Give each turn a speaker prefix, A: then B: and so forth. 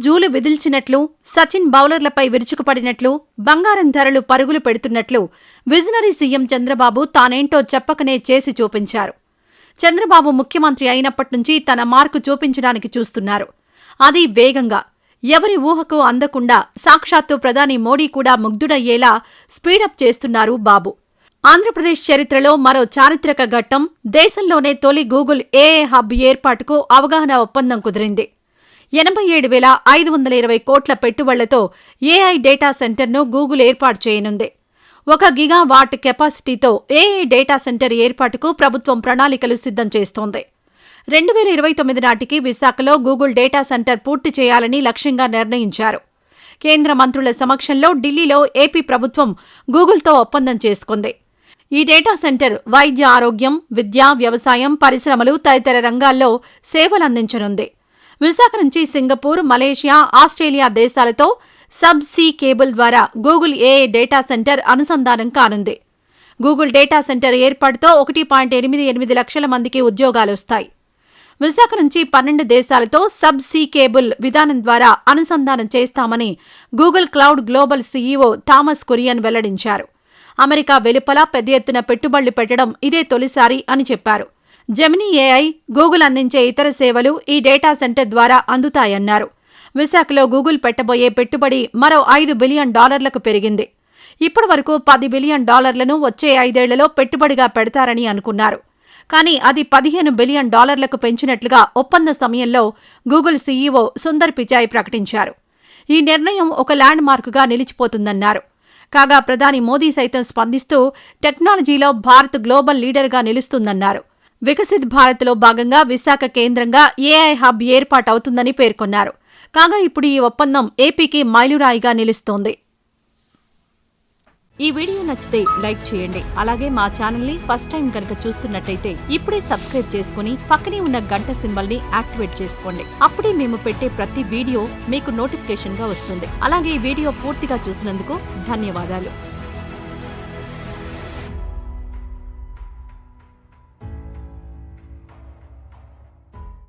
A: జూలు విదిల్చినట్లు, సచిన్ బౌలర్లపై విరుచుకుపడినట్లు, బంగారం ధరలు పరుగులు పెడుతున్నట్లు విజనరీ సీఎం చంద్రబాబు తానేంటో చెప్పకనే చేసి చూపించారు. చంద్రబాబు ముఖ్యమంత్రి అయినప్పట్నుంచి తన మార్కు చూపించడానికి చూస్తున్నారు. అది వేగంగా, ఎవరి ఊహకు అందకుండా సాక్షాత్తు ప్రధాని మోడీ కూడా ముగ్ధుడయ్యేలా స్పీడప్ చేస్తున్నారు బాబు. ఆంధ్రప్రదేశ్ చరిత్రలో మరో చారిత్రక ఘట్టం. దేశంలోనే తొలి గూగుల్ ఏఐ హబ్ ఏర్పాటుకు అవగాహన ఒప్పందం కుదిరింది. 87,520 కోట్ల పెట్టుబడులతో ఏఐ డేటా సెంటర్ను గూగుల్ ఏర్పాటు చేయనుంది. 1 గిగావాట్ కెపాసిటీతో ఏఐ డేటా సెంటర్ ఏర్పాటుకు ప్రభుత్వం ప్రణాళికలు సిద్ధం చేస్తోంది. 2029 నాటికి విశాఖలో గూగుల్ డేటా సెంటర్ పూర్తి చేయాలని లక్ష్యంగా నిర్ణయించారు. కేంద్ర మంత్రుల సమక్షంలో ఢిల్లీలో ఏపీ ప్రభుత్వం గూగుల్తో ఒప్పందం చేసుకుంది. ఈ డేటా సెంటర్ వైద్య ఆరోగ్యం, విద్య, వ్యవసాయం, పరిశ్రమలు తదితర రంగాల్లో సేవలందించనుంది. విశాఖ నుంచి సింగపూర్, మలేషియా, ఆస్ట్రేలియా దేశాలతో సబ్ సీ కేబుల్ ద్వారా గూగుల్ ఏఐ డేటా సెంటర్ అనుసంధానం కానుంది. గూగుల్ డేటా సెంటర్ ఏర్పాటుతో 1.88 లక్షల మందికి ఉద్యోగాలొస్తాయి. విశాఖ నుంచి 12 దేశాలతో సబ్ సీ కేబుల్ విధానం ద్వారా అనుసంధానం చేస్తామని Google cloud global CEO Thomas Kurian వెల్లడించారు. అమెరికా వెలుపల పెద్ద ఎత్తున పెట్టుబడులు పెట్టడం ఇదే తొలిసారి అని చెప్పారు. జెమినీ ఏఐ, గూగుల్ అందించే ఇతర సేవలు ఈ డేటా సెంటర్ ద్వారా అందుతాయన్నారు. విశాఖలో గూగుల్ పెట్టబోయే పెట్టుబడి మరో $5 బిలియన్ పెరిగింది. ఇప్పటి వరకు $10 బిలియన్ వచ్చే 5 ఏళ్లలో పెట్టుబడిగా పెడతారని అనుకున్నారు. కానీ అది $15 బిలియన్ పెంచినట్లుగా ఒప్పంద సమయంలో గూగుల్ సీఈఓ సుందర్ పిచాయ్ ప్రకటించారు. ఈ నిర్ణయం ఒక ల్యాండ్ మార్కుగా నిలిచిపోతుందన్నారు. కాగా ప్రధాని మోదీ సైతం స్పందిస్తూ టెక్నాలజీలో భారత్ గ్లోబల్ లీడర్గా నిలుస్తుందన్నారు. వికసిత్ భారత్లో భాగంగా విశాఖ కేంద్రంగా ఏఐ హబ్ ఏర్పాటవుతుందని పేర్కొన్నారు. కాగా ఇప్పుడు ఈ ఒప్పందం ఏపీకి మైలురాయిగా నిలుస్తోంది. ఈ వీడియో నచ్చితే లైక్ చేయండి. అలాగే మా ఛానల్ ని ఫస్ట్ టైం కనుక చూస్తున్నట్టయితే ఇప్పుడే సబ్స్క్రైబ్ చేసుకుని పక్కనే ఉన్న గంట సింబల్ ని యాక్టివేట్ చేసుకోండి. అప్పుడే మేము పెట్టే ప్రతి వీడియో మీకు నోటిఫికేషన్ గా వస్తుంది. అలాగే ఈ వీడియో పూర్తిగా చూసినందుకు ధన్యవాదాలు.